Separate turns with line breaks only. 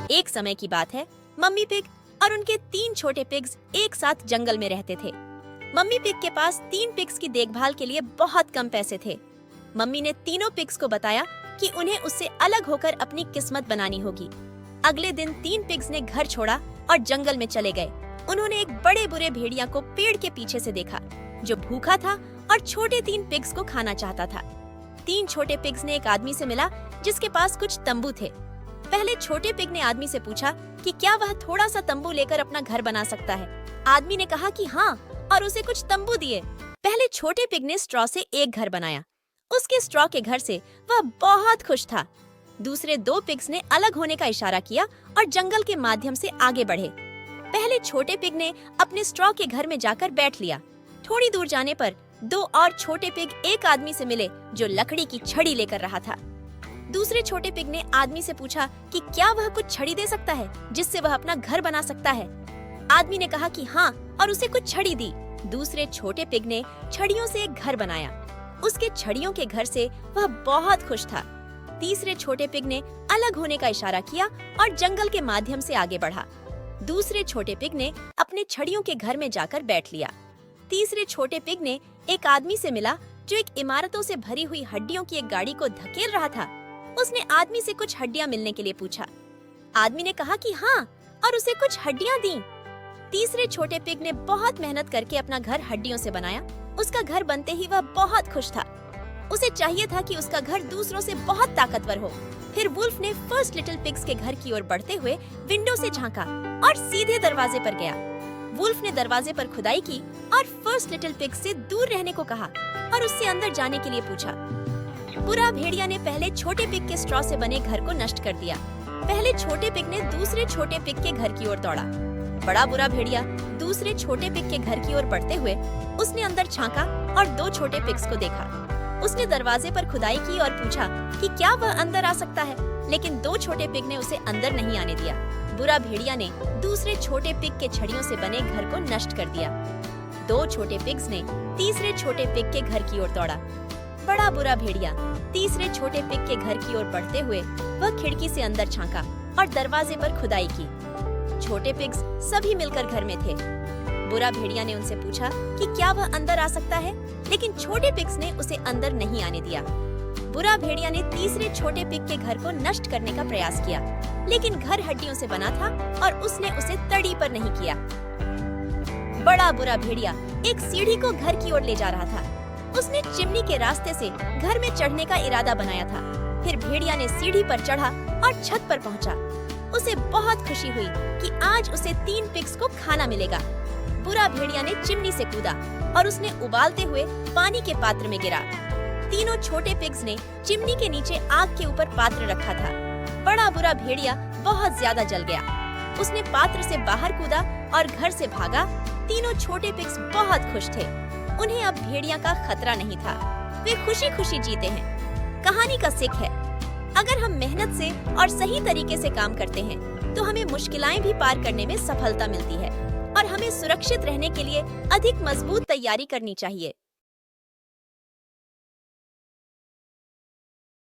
एक समय की बात है, मम्मी पिग और उनके 3 छोटे पिग्स एक साथ जंगल में रहते थे। मम्मी पिग के पास 3 पिग्स की देखभाल के लिए बहुत कम पैसे थे। मम्मी ने तीनों पिग्स को बताया कि उन्हें उससे अलग होकर अपनी किस्मत बनानी होगी। अगले दिन 3 पिग्स ने घर छोड़ा और जंगल में चले गए। उन्होंने एक बड़े बुरे भेड़िया को पेड़ के पीछे से देखा, जो भूखा था और छोटे 3 पिग्स को खाना चाहता था। 3 छोटे पिग्स ने एक आदमी से मिला जिसके पास कुछ तंबू थे। पहले छोटे पिग ने आदमी से पूछा कि क्या वह थोड़ा सा तंबू लेकर अपना घर बना सकता है। आदमी ने कहा कि हाँ, और उसे कुछ तंबू दिए। पहले छोटे पिग ने स्ट्रॉ से एक घर बनाया। उसके स्ट्रॉ के घर से वह बहुत खुश था। दूसरे 2 पिग्स ने अलग होने का इशारा किया और जंगल के माध्यम से आगे बढ़े। पहले छोटे पिग ने अपने स्ट्रॉ के घर में जाकर बैठ लिया। थोड़ी दूर जाने पर 2 और छोटे पिग एक आदमी से मिले जो लकड़ी की छड़ी लेकर रहा था। दूसरे छोटे पिग ने आदमी से पूछा कि क्या वह कुछ छड़ी दे सकता है जिससे वह अपना घर बना सकता है। आदमी ने कहा कि हाँ, और उसे कुछ छड़ी दी। दूसरे छोटे पिग ने छड़ियों से एक घर बनाया। उसके छड़ियों के घर से वह बहुत खुश था। तीसरे छोटे पिग ने अलग होने का इशारा किया और जंगल के माध्यम से आगे बढ़ा। दूसरे छोटे पिग ने अपने छड़ियों के घर में जाकर बैठ लिया। तीसरे छोटे पिग ने एक आदमी से मिला जो एक इमारतों से भरी हुई हड्डियों की एक गाड़ी को धकेल रहा था। उसने आदमी से कुछ हड्डियां मिलने के लिए पूछा। आदमी ने कहा कि हाँ, और उसे कुछ हड्डियां दी। तीसरे छोटे पिग ने बहुत मेहनत करके अपना घर हड्डियों से बनाया। उसका घर बनते ही वह बहुत खुश था। उसे चाहिए था कि उसका घर दूसरों से बहुत ताकतवर हो। फिर वुल्फ ने फर्स्ट लिटिल पिग्स के घर की ओर बढ़ते हुए विंडो से झांका और सीधे दरवाजे पर गया। वुल्फ ने दरवाजे पर खुदाई की और फर्स्ट लिटिल पिग से दूर रहने को कहा और उससे अंदर जाने के लिए पूछा। बुरा भेड़िया ने पहले छोटे पिग के स्ट्रॉ से बने घर को नष्ट कर दिया। पहले छोटे पिग ने दूसरे छोटे पिग के घर की ओर दौड़ा। बड़ा बुरा भेड़िया दूसरे छोटे पिग के घर की ओर बढ़ते हुए उसने अंदर झांका और 2 छोटे पिग्स को देखा। उसने दरवाजे पर खुदाई की और पूछा कि क्या वह अंदर आ सकता है, लेकिन 2 छोटे पिग ने उसे अंदर नहीं आने दिया। बुरा भेड़िया ने दूसरे छोटे पिग के छड़ियों से बने घर को नष्ट कर दिया। 2 छोटे पिग्स ने तीसरे छोटे पिग के घर की ओर दौड़ा। बड़ा बुरा भेड़िया तीसरे छोटे पिग के घर की ओर बढ़ते हुए वह खिड़की से अंदर झांका और दरवाजे पर खुदाई की। छोटे पिग्स सभी मिलकर घर में थे। बुरा भेड़िया ने उनसे पूछा कि क्या वह अंदर आ सकता है, लेकिन छोटे पिग्स ने उसे अंदर नहीं आने दिया। बुरा भेड़िया ने तीसरे छोटे पिग के घर को नष्ट करने का प्रयास किया, लेकिन घर हड्डियों से बना था और उसने उसे तड़ी पर नहीं किया। बड़ा बुरा भेड़िया एक सीढ़ी को घर की ओर ले जा रहा था। उसने चिमनी के रास्ते से घर में चढ़ने का इरादा बनाया था। फिर भेड़िया ने सीढ़ी पर चढ़ा और छत पर पहुंचा। उसे बहुत खुशी हुई कि आज उसे 3 पिग्स को खाना मिलेगा। बुरा भेड़िया ने चिमनी से कूदा और उसने उबालते हुए पानी के पात्र में गिरा। तीनों छोटे पिग्स ने चिमनी के नीचे आग के ऊपर पात्र रखा था। बड़ा बुरा भेड़िया बहुत ज्यादा जल गया। उसने पात्र से बाहर कूदा और घर से भागा। तीनों छोटे पिग्स बहुत खुश थे। उन्हें अब भेड़िया का खतरा नहीं था। वे खुशी खुशी जीते हैं। कहानी का सीख है, अगर हम मेहनत से और सही तरीके से काम करते हैं तो हमें मुश्किलें भी पार करने में सफलता मिलती है और हमें सुरक्षित रहने के लिए अधिक मजबूत तैयारी करनी चाहिए।